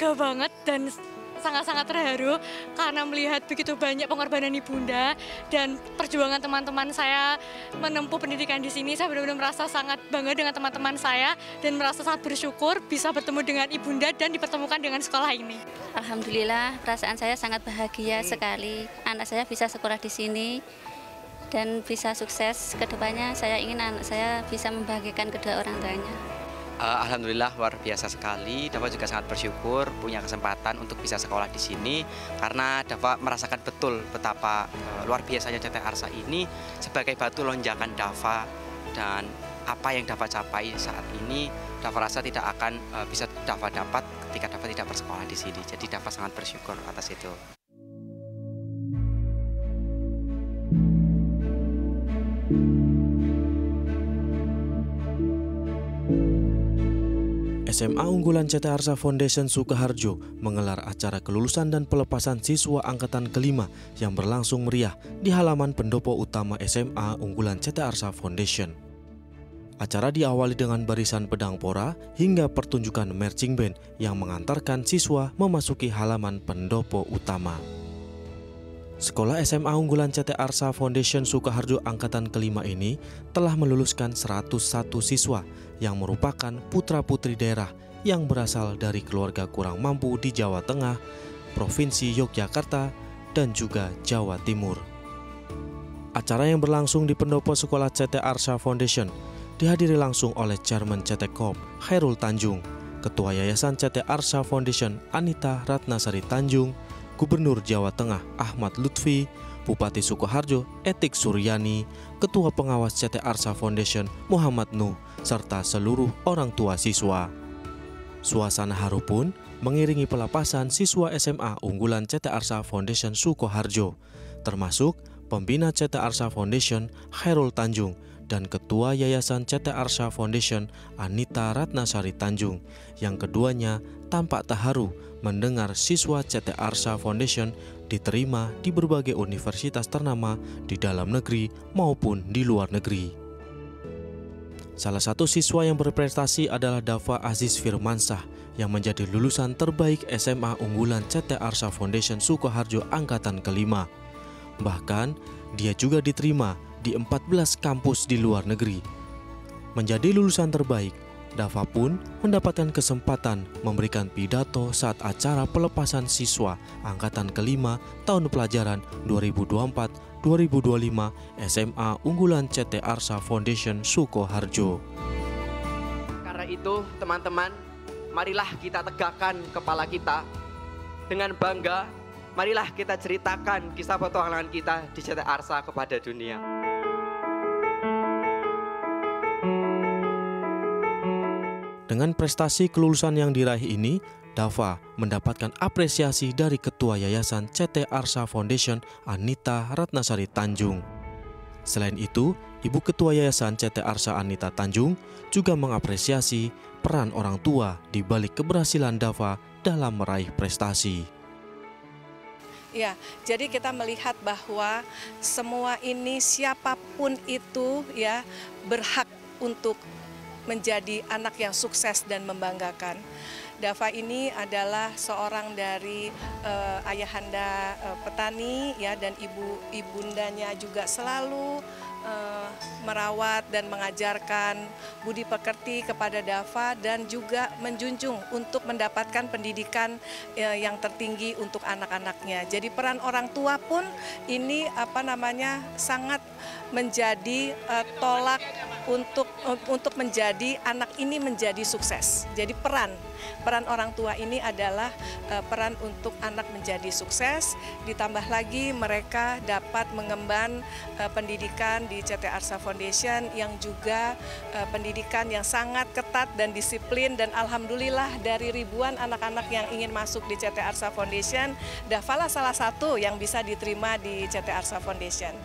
lega banget dan sangat-sangat terharu karena melihat begitu banyak pengorbanan ibunda dan perjuangan teman-teman saya menempuh pendidikan di sini. Saya benar-benar merasa sangat bangga dengan teman-teman saya dan merasa sangat bersyukur bisa bertemu dengan ibunda dan dipertemukan dengan sekolah ini. Alhamdulillah, perasaan saya sangat bahagia sekali. Anak saya bisa sekolah di sini dan bisa sukses. Kedepannya saya ingin anak saya bisa membahagiakan kedua orang tuanya. Alhamdulillah luar biasa sekali. Dava juga sangat bersyukur punya kesempatan untuk bisa sekolah di sini karena Dava merasakan betul betapa luar biasanya CT Arsa ini sebagai batu lonjakan Dava, dan apa yang Dava capai saat ini Dava rasa tidak akan bisa Dava dapat ketika Dava tidak bersekolah di sini. Jadi Dava sangat bersyukur atas itu. SMA unggulan CT Arsa Foundation Sukoharjo menggelar acara kelulusan dan pelepasan siswa angkatan kelima yang berlangsung meriah di halaman pendopo utama SMA unggulan CT Arsa Foundation. Acara diawali dengan barisan pedang pora hingga pertunjukan marching band yang mengantarkan siswa memasuki halaman pendopo utama. Sekolah SMA unggulan CT Arsa Foundation Sukoharjo angkatan kelima ini telah meluluskan 101 siswa yang merupakan putra-putri daerah yang berasal dari keluarga kurang mampu di Jawa Tengah, Provinsi Yogyakarta, dan juga Jawa Timur. Acara yang berlangsung di pendopo sekolah CT Arsa Foundation dihadiri langsung oleh Chairman CT Corp Khairul Tanjung, Ketua Yayasan CT Arsa Foundation Anita Ratnasari Tanjung, Gubernur Jawa Tengah Ahmad Lutfi, Bupati Sukoharjo Etik Suryani, Ketua Pengawas CT Arsa Foundation Muhammad Nuh, serta seluruh orang tua siswa. Suasana haru pun mengiringi pelepasan siswa SMA unggulan CT Arsa Foundation Sukoharjo, termasuk Pembina CT Arsa Foundation Khairul Tanjung dan Ketua Yayasan CT Arsa Foundation Anita Ratnasari Tanjung, yang keduanya tampak terharu mendengar siswa CT Arsa Foundation diterima di berbagai universitas ternama di dalam negeri maupun di luar negeri. Salah satu siswa yang berprestasi adalah Dava Aziz Firmansah yang menjadi lulusan terbaik SMA unggulan CT Arsa Foundation Sukoharjo angkatan kelima. Bahkan, dia juga diterima di 14 kampus di luar negeri. Menjadi lulusan terbaik, Dava pun mendapatkan kesempatan memberikan pidato saat acara pelepasan siswa angkatan kelima tahun pelajaran 2024-2025 SMA unggulan CT Arsa Foundation Sukoharjo. Karena itu, teman-teman, marilah kita tegakkan kepala kita dengan bangga. Marilah kita ceritakan kisah petualangan kita di CT Arsa kepada dunia. Dengan prestasi kelulusan yang diraih ini, Dava mendapatkan apresiasi dari Ketua Yayasan CT Arsa Foundation Anita Ratnasari Tanjung. Selain itu, Ibu Ketua Yayasan CT Arsa Anita Tanjung juga mengapresiasi peran orang tua di balik keberhasilan Dava dalam meraih prestasi. Ya, jadi kita melihat bahwa semua ini siapapun itu ya berhak untuk menjadi anak yang sukses dan membanggakan. Dava ini adalah seorang dari ayahanda petani ya, dan ibundanya juga selalu merawat dan mengajarkan budi pekerti kepada Dava dan juga menjunjung untuk mendapatkan pendidikan yang tertinggi untuk anak-anaknya. Jadi peran orang tua pun ini sangat menjadi tolak untuk menjadi anak ini menjadi sukses. Jadi peran orang tua ini adalah peran untuk anak menjadi sukses, ditambah lagi mereka dapat mengemban pendidikan di CT Arsa Foundation yang juga pendidikan yang sangat ketat dan disiplin, dan alhamdulillah dari ribuan anak-anak yang ingin masuk di CT Arsa Foundation, Dava salah satu yang bisa diterima di CT Arsa Foundation.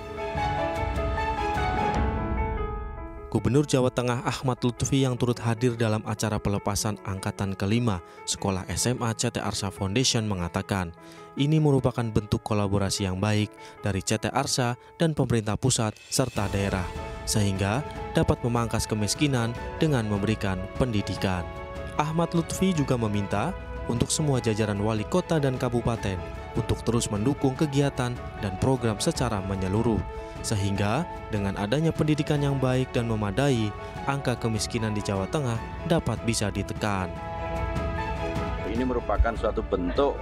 Gubernur Jawa Tengah Ahmad Lutfi yang turut hadir dalam acara pelepasan angkatan kelima Sekolah SMA CT Arsa Foundation mengatakan, ini merupakan bentuk kolaborasi yang baik dari CT Arsa dan pemerintah pusat serta daerah, sehingga dapat memangkas kemiskinan dengan memberikan pendidikan. Ahmad Lutfi juga meminta untuk semua jajaran wali kota dan kabupaten untuk terus mendukung kegiatan dan program secara menyeluruh. Sehingga dengan adanya pendidikan yang baik dan memadai, angka kemiskinan di Jawa Tengah dapat bisa ditekan. Ini merupakan suatu bentuk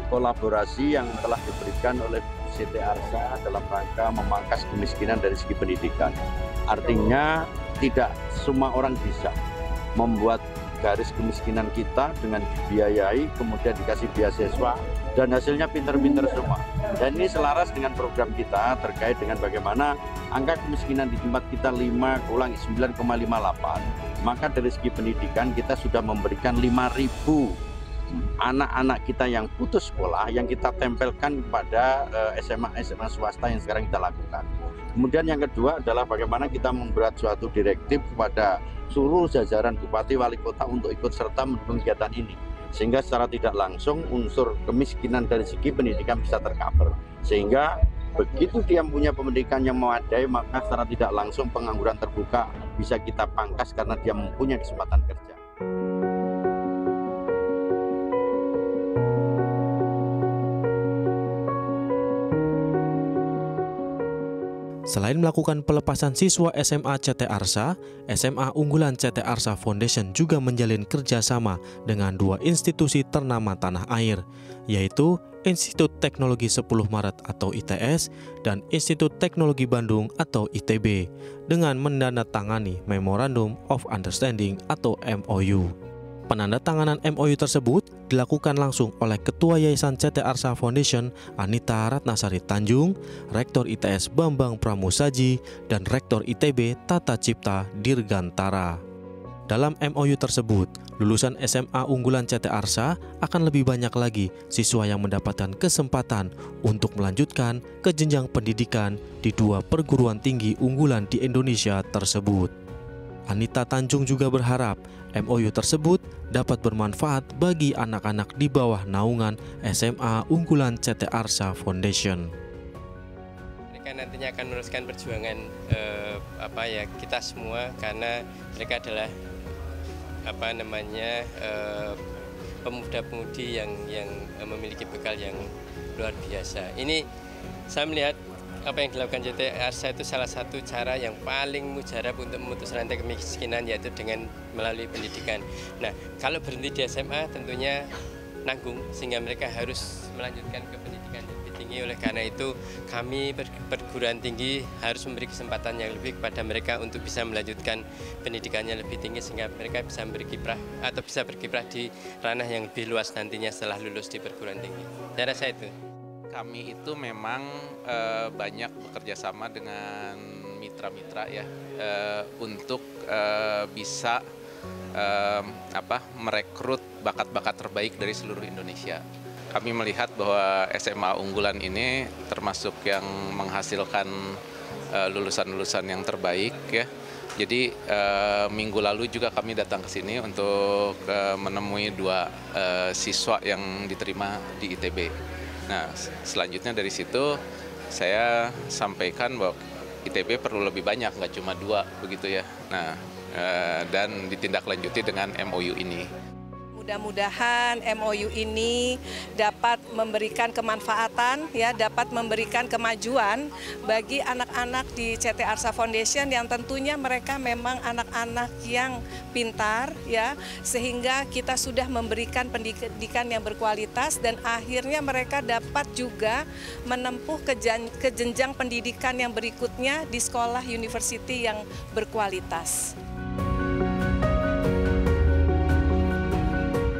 kolaborasi yang telah diberikan oleh CT Arsa dalam rangka memangkas kemiskinan dari segi pendidikan. Artinya tidak semua orang bisa membuat garis kemiskinan kita dengan dibiayai, kemudian dikasih beasiswa, dan hasilnya pinter-pinter semua. Dan ini selaras dengan program kita terkait dengan bagaimana angka kemiskinan di tempat kita 9,58. Maka dari segi pendidikan kita sudah memberikan 5.000 anak-anak kita yang putus sekolah yang kita tempelkan kepada SMA swasta yang sekarang kita lakukan. Kemudian yang kedua adalah bagaimana kita membuat suatu direktif kepada seluruh jajaran bupati wali kota untuk ikut serta mendukung kegiatan ini. Sehingga secara tidak langsung unsur kemiskinan dari segi pendidikan bisa tercover. Sehingga begitu dia punya pendidikan yang memadai, maka secara tidak langsung pengangguran terbuka bisa kita pangkas karena dia mempunyai kesempatan kerja. Selain melakukan pelepasan siswa SMA CT Arsa, SMA unggulan CT Arsa Foundation juga menjalin kerjasama dengan dua institusi ternama tanah air, yaitu Institut Teknologi 10 Maret atau ITS dan Institut Teknologi Bandung atau ITB, dengan menandatangani Memorandum of Understanding atau MOU. Penandatanganan MOU tersebut dilakukan langsung oleh Ketua Yayasan CT Arsa Foundation Anita Ratnasari Tanjung, Rektor ITS Bambang Pramusaji, dan Rektor ITB Tata Cipta Dirgantara. Dalam MOU tersebut, lulusan SMA unggulan CT Arsa akan lebih banyak lagi siswa yang mendapatkan kesempatan untuk melanjutkan ke jenjang pendidikan di dua perguruan tinggi unggulan di Indonesia tersebut. Anita Tanjung juga berharap MOU tersebut dapat bermanfaat bagi anak-anak di bawah naungan SMA unggulan CT Arsa Foundation. Mereka nantinya akan meneruskan perjuangan kita semua, karena mereka adalah pemuda-pemudi yang memiliki bekal yang luar biasa. Ini saya melihat apa yang dilakukan CT Arsa itu salah satu cara yang paling mujarab untuk memutus rantai kemiskinan, yaitu dengan melalui pendidikan. Nah, kalau berhenti di SMA tentunya nanggung, sehingga mereka harus melanjutkan ke pendidikan yang lebih tinggi. Oleh karena itu kami perguruan tinggi harus memberi kesempatan yang lebih kepada mereka untuk bisa melanjutkan pendidikannya lebih tinggi, sehingga mereka bisa berkiprah atau bisa berkiprah di ranah yang lebih luas nantinya setelah lulus di perguruan tinggi. Saya rasa itu. Kami itu memang banyak bekerja sama dengan mitra-mitra ya, untuk bisa merekrut bakat-bakat terbaik dari seluruh Indonesia. Kami melihat bahwa SMA unggulan ini termasuk yang menghasilkan lulusan-lulusan yang terbaik ya. Jadi minggu lalu juga kami datang ke sini untuk menemui dua siswa yang diterima di ITB. Nah, selanjutnya dari situ saya sampaikan bahwa ITB perlu lebih banyak, nggak cuma dua begitu ya. Nah, dan ditindaklanjuti dengan MOU ini. Mudah-mudahan MOU ini dapat memberikan kemanfaatan, ya, dapat memberikan kemajuan bagi anak-anak di CT Arsa Foundation yang tentunya mereka memang anak-anak yang pintar, ya, sehingga kita sudah memberikan pendidikan yang berkualitas dan akhirnya mereka dapat juga menempuh ke jenjang pendidikan yang berikutnya di sekolah university yang berkualitas.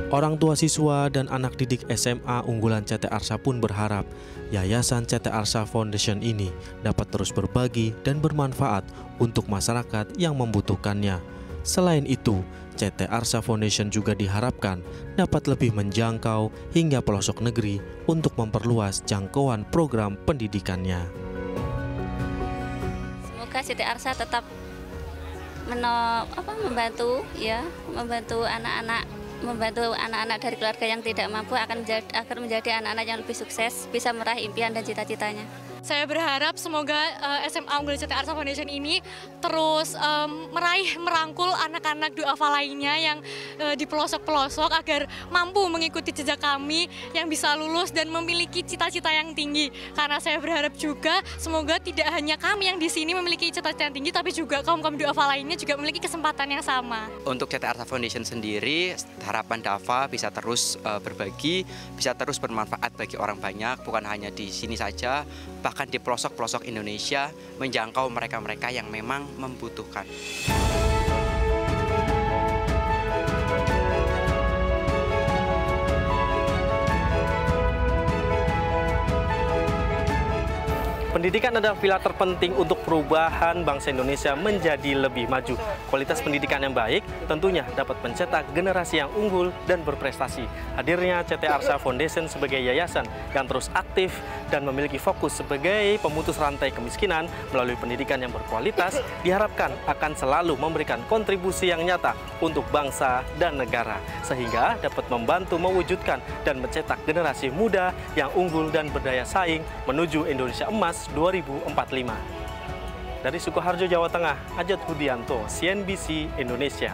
Orang tua siswa dan anak didik SMA unggulan CT Arsa pun berharap Yayasan CT Arsa Foundation ini dapat terus berbagi dan bermanfaat untuk masyarakat yang membutuhkannya. Selain itu, CT Arsa Foundation juga diharapkan dapat lebih menjangkau hingga pelosok negeri untuk memperluas jangkauan program pendidikannya. Semoga CT Arsa tetap membantu anak-anak membantu anak-anak dari keluarga yang tidak mampu akan menjadi anak-anak yang lebih sukses, bisa meraih impian dan cita-citanya. Saya berharap semoga SMA Unggulan CT Arsa Foundation ini terus merangkul anak-anak duafa lainnya yang di pelosok-pelosok agar mampu mengikuti jejak kami yang bisa lulus dan memiliki cita-cita yang tinggi. Karena saya berharap juga semoga tidak hanya kami yang di sini memiliki cita-cita yang tinggi, tapi juga kaum-kaum duafa lainnya juga memiliki kesempatan yang sama. Untuk CT Arsa Foundation sendiri, harapan Dava bisa terus berbagi, bisa terus bermanfaat bagi orang banyak, bukan hanya di sini saja, bahkan di pelosok-pelosok Indonesia, menjangkau mereka-mereka yang memang membutuhkan. Pendidikan adalah pilar terpenting untuk perubahan bangsa Indonesia menjadi lebih maju. Kualitas pendidikan yang baik tentunya dapat mencetak generasi yang unggul dan berprestasi. Hadirnya CT Arsa Foundation sebagai yayasan yang terus aktif dan memiliki fokus sebagai pemutus rantai kemiskinan melalui pendidikan yang berkualitas diharapkan akan selalu memberikan kontribusi yang nyata untuk bangsa dan negara, sehingga dapat membantu mewujudkan dan mencetak generasi muda yang unggul dan berdaya saing menuju Indonesia Emas 2045. Dari Sukoharjo, Jawa Tengah, Ajat Hudianto, CNBC Indonesia.